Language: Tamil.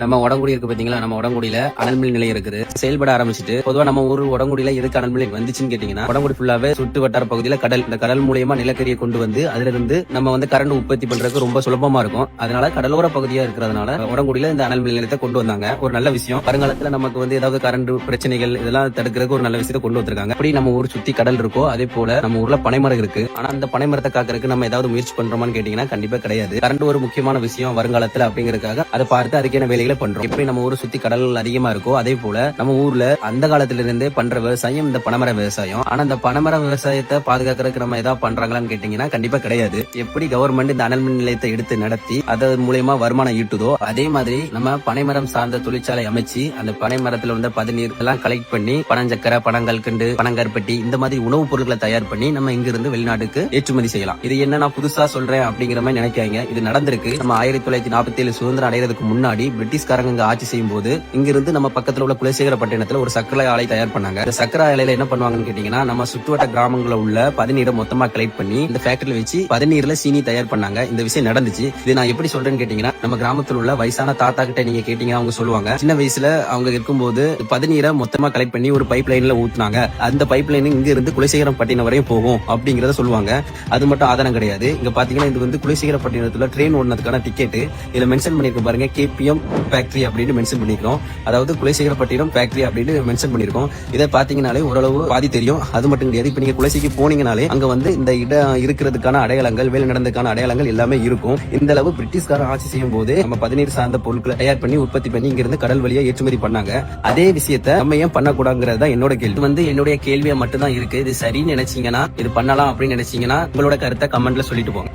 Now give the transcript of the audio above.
நம்ம உடங்குடி இருக்கு பாத்தீங்களா, நம்ம உடங்குடியில அனல்மின் நிலையம் இருக்குது, செயல்பட ஆரம்பிச்சுட்டு. பொதுவா நம்ம ஊர் உடங்குடியில எதுக்கு அனல்மின் நிலையம் வந்துச்சுன்னு கேட்டீங்கன்னா, உடங்குடி ஃபுல்லாவே சுற்று வட்டார பகுதியில கடல், இந்த கடல் மூலியமா நிலக்கரியை கொண்டு வந்து அதுல இருந்து நம்ம கரண்ட் உற்பத்தி பண்றதுக்கு ரொம்ப சுலபமா இருக்கும். அதனால கடலோர பகுதியா இருக்கிறதுனால உடங்குடியில இந்த அனல்மின் நிலையத்தை கொண்டு வந்தாங்க. ஒரு நல்ல விஷயம். வருங்காலத்துல நமக்கு ஏதாவது கரண்ட் பிரச்சனைகள் இதெல்லாம் தடுக்கிறதுக்கு ஒரு நல்ல விஷயத்தை கொண்டு வந்திருக்காங்க. அப்படி நம்ம ஊர் சுத்தி கடல் இருக்கோ அதே போல நம்ம ஊர்ல பனைமரம் இருக்கு. ஆனா அந்த பனைமரத்தை காக்கிறதுக்கு நம்ம ஏதாவது முயற்சி பண்றோமான்னு கேட்டீங்கன்னா கண்டிப்பா கிடையாது. கரண்ட் ஒரு முக்கியமான விஷயம் வருங்காலத்துல அப்படிங்கறதுக்காக அதை பார்த்து அதுக்கான வேலைகளை பண்றோம். எப்படி நம்ம ஊரை சுத்தி கடல் அதிகமா இருக்கோ அதே போல நம்ம ஊர்ல அந்த காலத்துல இருந்தே பண்ற விவசாயம் இந்த பனைமர விவசாயம். ஆனா இந்த பனைமர விவசாயத்தை பாதுகாக்கிறதுக்கு நம்ம ஏதாவது பண்றாங்களான்னு கேட்டீங்கன்னா கண்டிப்பா கிடையாது. எப்படி கவர்மெண்ட் இந்த அனல்மின் நிலையத்தை எடுத்து நடத்தி அதன் மூலமா வருமானம் ஈட்டுதோ அதே மாதிரி நம்ம பனைமரம் சார்ந்த தொழிற்சாலை அமைச்சு அந்த பனைமரத்துல பதநீர் எல்லாம் கலெக்ட் பண்ணி பனஞ்சக்கரை, பனங்கல்கண்டு, பனங்கற்பட்டி இந்த மாதிரி உணவுப் பொருட்களை தயார் பண்ணி நம்ம இங்க இருந்து வெளிநாட்டுக்கு ஏற்றுமதி செய்யலாம். இது என்ன நான் புதுசா சொல்றேன் அப்படிங்கிற மாதிரி நினைக்காங்க. இது நடந்திருக்கு. நம்ம 1947 சுதந்திரம் அடைகிறதுக்கு முன்னாடி பிரிட்டிஷ்காரங்க ஆட்சி செய்யும் போது இங்கிருந்து நம்ம பக்கத்துல உள்ள குலசேகரப்பட்டினத்துல ஒரு சர்க்கரை ஆலை தயார் பண்ணாங்க. இந்த சர்க்கரை ஆலையில என்ன பண்ணுவாங்கன்னு கேட்டீங்கன்னா, நம்ம சுற்றுவட்ட கிராமங்களில் உள்ள பதநீரை மொத்தமா கலெக்ட் பண்ணி இந்த ஃபேக்டரியில வச்சு பதநீர்ல சீனி தயார் பண்ணாங்க. இந்த விஷயம் நடந்துச்சு. இது நான் எப்படி சொல்றேன்னு கேட்டீங்கன்னா, நம்ம கிராமத்தில் உள்ள வயசான தாத்தா கிட்ட நீங்க கேட்டீங்கன்னா அவங்க சொல்லுவாங்க, சின்ன வயசுல அவங்க இருக்கும்போது பதநீரை மொத்தமா கலெக்ட் பண்ணி ஒரு பைப் லைன்ல ஊத்துனாங்க. அந்த பைப் லைன் இங்க இருந்து குலசேகரப்பட்டினம் வரையும் போகும் அப்படிங்கறத சொல்லுவாங்க. அது மட்டும் ஆதாரம் கிடையாது. இங்க பாத்தீங்கன்னா இது குலசேகரப்பட்டினத்துல ட்ரெயின் ஓடுனதுக்கான டிக்கெட் இதுல மென்ஷன் பண்ணிருக்க பாருங்க, KPM ஃபேக்டரி அப்படின்னு மென்ஷன் பண்ணிருக்கோம். அதாவது குலசேகரப்பட்டினம் ஃபேக்டரி அப்படின்னு மென்ஷன் பண்ணிருக்கோம். இதை பாத்தீங்கன்னாலே ஓரளவு பாதி தெரியும். அது மட்டும் கிடையாது, இப்ப நீங்க குலசைக்கு போனீங்கனாலே அங்க இந்த இடம் இருக்கிறதுக்கான அடையாளங்கள், வேலை நடந்ததுக்கான அடையாளங்கள் எல்லாமே இருக்கும். இந்த அளவு பிரிட்டிஷ்காரன் ஆட்சி செய்யும் போது நம்ம பதநீர் சார்ந்த பொருட்களை தயார் பண்ணி உற்பத்தி பண்ணி இங்க இருந்து கடல் வழியா ஏற்றுமதி பண்ணாங்க. அதே விஷயத்த நம்ம ஏன் பண்ணக்கூடாதுங்கிறது என்னோட கேள்வி. என்னுடைய கேள்வியா மட்டும் தான் இருக்கு. இது சரின்னு நினைச்சீங்கன்னா, இது பண்ணலாம் அப்படின்னு நினைச்சீங்கன்னா உங்களோட கருத்தை கமெண்ட்ல சொல்லிட்டு போங்க.